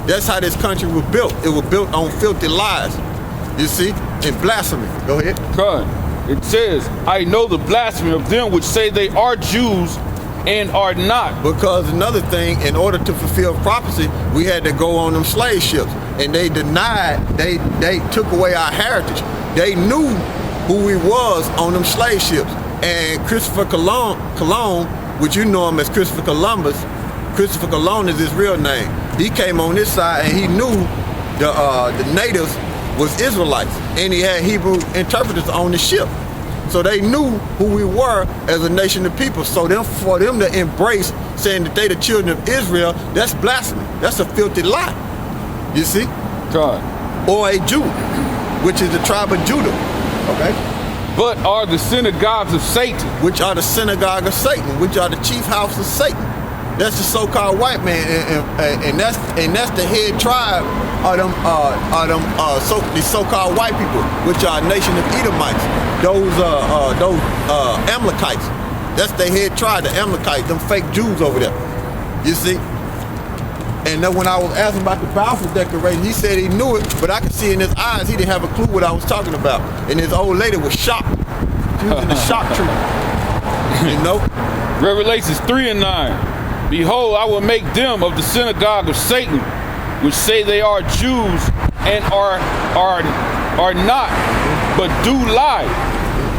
That's how this country was built. It was built on filthy lies, you see, and blasphemy. Go ahead. It says, I know the blasphemy of them which say they are Jews and are not. Because another thing, in order to fulfill prophecy, we had to go on them slave ships. And they denied, they took away our heritage. They knew who we was on them slave ships. And Christopher Colon, which you know him as Christopher Columbus, Christopher Colon is his real name. He came on this side and he knew the natives was Israelites. And he had Hebrew interpreters on the ship. So they knew who we were as a nation of people. So for them to embrace saying that they the children of Israel, that's blasphemy. That's a filthy lie. You see? God. Or a Jew, which is the tribe of Judah. Okay? But are the synagogues of Satan. Which are the synagogue of Satan, which are the chief house of Satan. That's the so-called white man, and that's the head tribe of them the so-called white people, which are a nation of Edomites, those Amalekites. That's their head tribe, the Amalekites, them fake Jews over there. You see? And then when I was asking about the Balfour Declaration, he said he knew it, but I could see in his eyes he didn't have a clue what I was talking about. And his old lady was shocked. She was in the shock tree. You know? Revelations 3:9. Behold, I will make them of the synagogue of Satan, which say they are Jews and are not, but do lie.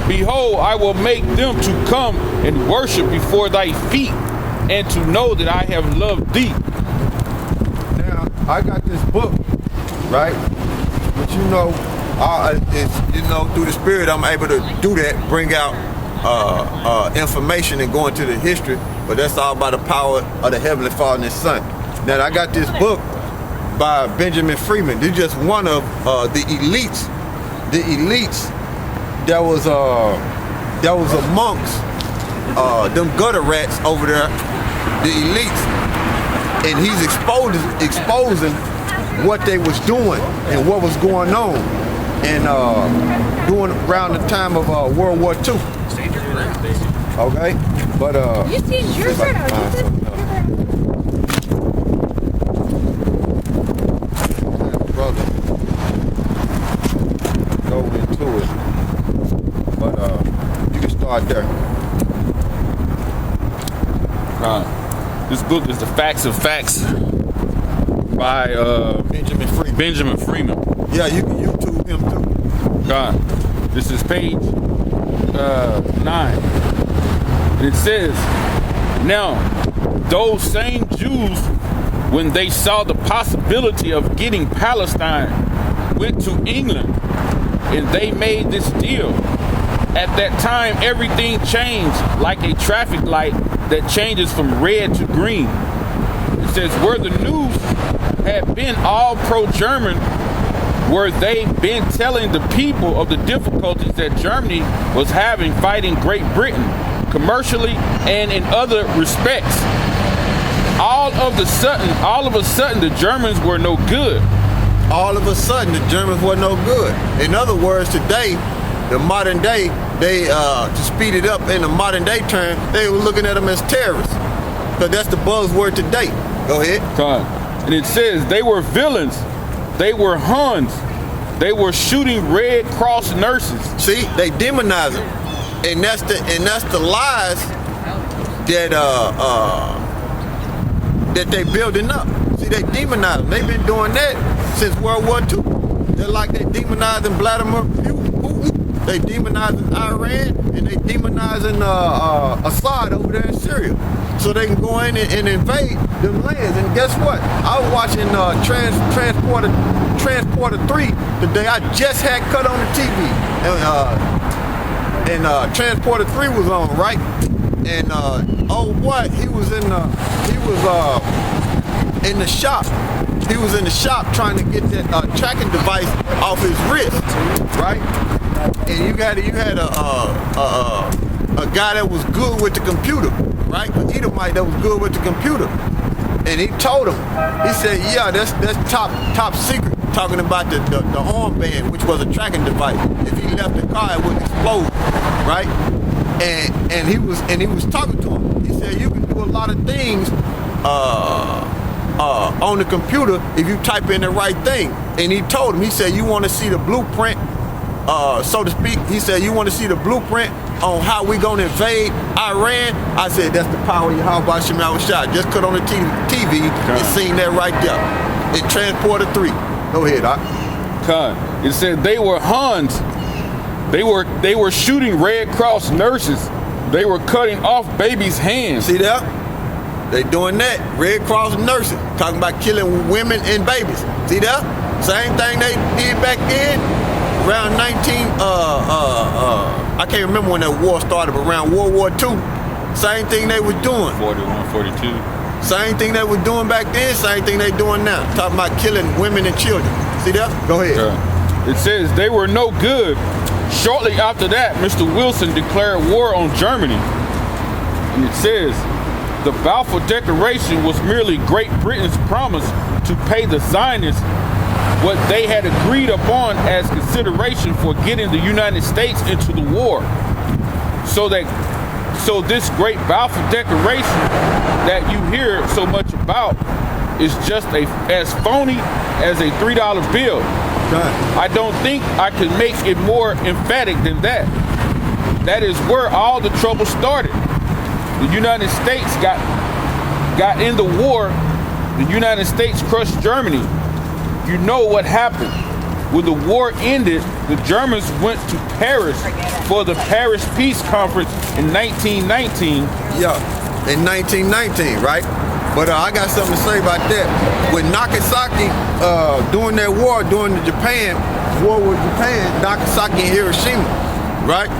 Behold, I will make them to come and worship before thy feet, and to know that I have loved thee. Now, I got this book, right? But through the Spirit, I'm able to do that, bring out information and go into the history, but that's all by the power of the Heavenly Father and His Son. Now, I got this book by Benjamin Freeman. This is just one of the elites. The elites that was amongst them gutter rats over there, the elites, and he's exposing what they was doing and what was going on, and doing around the time of World War II. Okay, but you seen your brother go into it, but you can start there. This book is The Facts of Facts by Benjamin Freeman. Yeah, you can YouTube him too. This is page 9. And it says, now, those same Jews, when they saw the possibility of getting Palestine, went to England, and they made this deal. At that time, everything changed like a traffic light that changes from red to green. It says, where the news had been all pro-German, were they been telling the people of the difficulties that Germany was having fighting Great Britain, commercially and in other respects. All of a sudden, the Germans were no good. All of a sudden, the Germans were no good. In other words, today, the modern day, they, to speed it up in the modern day term, they were looking at them as terrorists. Because that's the buzzword today. Go ahead. And it says they were villains. They were Huns. They were shooting Red Cross nurses. See, they demonize them. And that's the lies that that they building up. See, they demonize them. They've been doing that since World War II. They're like they demonizing Vladimir Putin. They demonizing Iran, and they demonizing Assad over there in Syria. So they can go in and invade them lands. And guess what? I was watching Transporter 3 today. I just had cut on the TV. And Transporter 3 was on, right? And oh boy, he was in the shop. He was in the shop trying to get that tracking device off his wrist, right? And you had a guy that was good with the computer, right? An Edomite that was good with the computer. And he told him, he said, yeah, that's top secret, talking about the armband, which was a tracking device. If he left the car, it would explode, right? And he was talking to him. He said, you can do a lot of things on the computer if you type in the right thing. And he told him, he said, you want to see the blueprint, so to speak. He said, you want to see the blueprint on how we gonna invade Iran? I said, that's the power of Yahweh Shem Shah. Just cut on the TV and seen that right there. In Transporter 3. Go ahead, Doc. It said they were Huns. They were shooting Red Cross nurses. They were cutting off babies' hands. See that? They doing that. Red Cross nurses talking about killing women and babies. See that? Same thing they did back then. Around I can't remember when that war started, but around World War II, same thing they was doing. 41, 42. Same thing they was doing back then, same thing they doing now. Talking about killing women and children. See that? Go ahead. It says they were no good. Shortly after that, Mr. Wilson declared war on Germany. And it says, the Balfour Declaration was merely Great Britain's promise to pay the Zionists what they had agreed upon as consideration for getting the United States into the war. So this great Balfour Declaration that you hear so much about is just as phony as a $3 bill. I don't think I could make it more emphatic than that. That is where all the trouble started. The United States got in the war. The United States crushed Germany. You know what happened. When the war ended, the Germans went to Paris for the Paris Peace Conference in 1919. Yeah, in 1919, right? But I got something to say about that. With Nagasaki, during that war, during the war with Japan, Nagasaki and Hiroshima, right?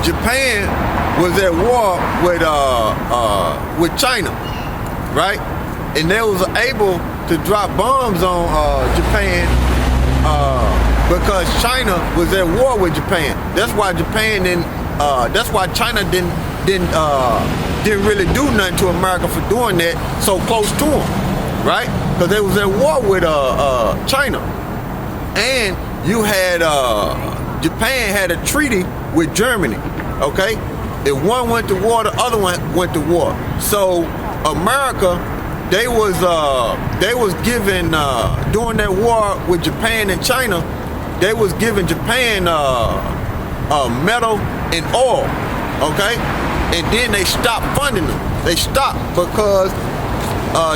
Japan was at war with China, right? And they was able to drop bombs on Japan because China was at war with Japan. That's why China didn't really do nothing to America for doing that so close to them, right? Because they was at war with China. And you had, Japan had a treaty with Germany, okay? If one went to war, the other one went to war. So America, they was giving, during that war with Japan and China, they was giving Japan metal and oil, okay? And then they stopped funding them. They stopped because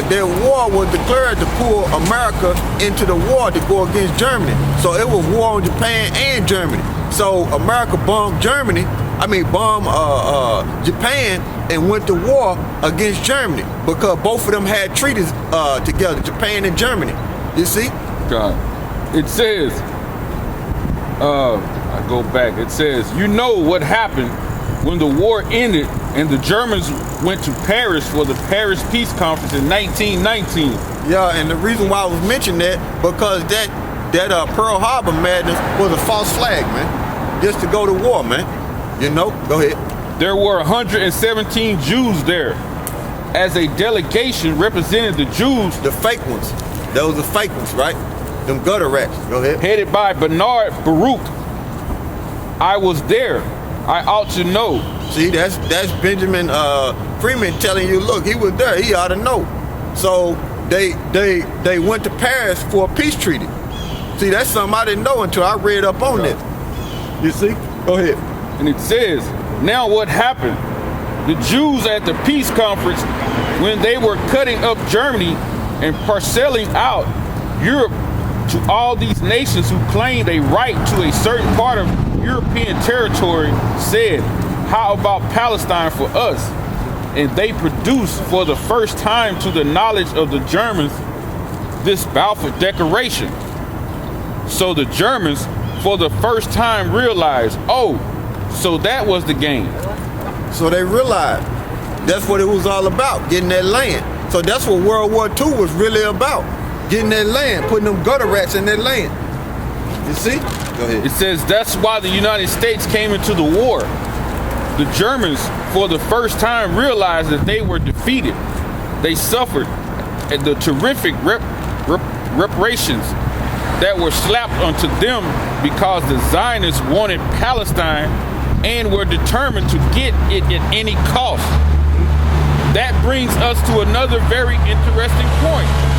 their war was declared to pull America into the war to go against Germany. So it was war on Japan and Germany. So America bombed Japan and went to war against Germany because both of them had treaties together, Japan and Germany. You see? God. It says, I go back. It says, you know what happened when the war ended and the Germans went to Paris for the Paris Peace Conference in 1919. Yeah, and the reason why I was mentioning that, because that Pearl Harbor madness was a false flag, man. Just to go to war, man. You know? Go ahead. There were 117 Jews there. As a delegation representing the Jews. The fake ones. Those are fake ones, right? Them gutter rats. Go ahead. Headed by Bernard Baruch. I was there. I ought to know. See, that's Benjamin Freeman telling you, look, he was there. He ought to know. So they went to Paris for a peace treaty. See, that's something I didn't know until I read up on it. You see? Go ahead. And it says, now what happened? The Jews at the peace conference, when they were cutting up Germany and parceling out Europe to all these nations who claimed a right to a certain part of European territory, said, how about Palestine for us? And they produced for the first time to the knowledge of the Germans this Balfour Declaration. So the Germans for the first time realized, oh, so that was the game. So they realized that's what it was all about, getting that land. So that's what World War II was really about, getting that land, putting them gutter rats in that land. You see? Go ahead. It says that's why the United States came into the war. The Germans, for the first time, realized that they were defeated. They suffered the terrific reparations that were slapped onto them because the Zionists wanted Palestine and were determined to get it at any cost. that brings us to another very interesting point.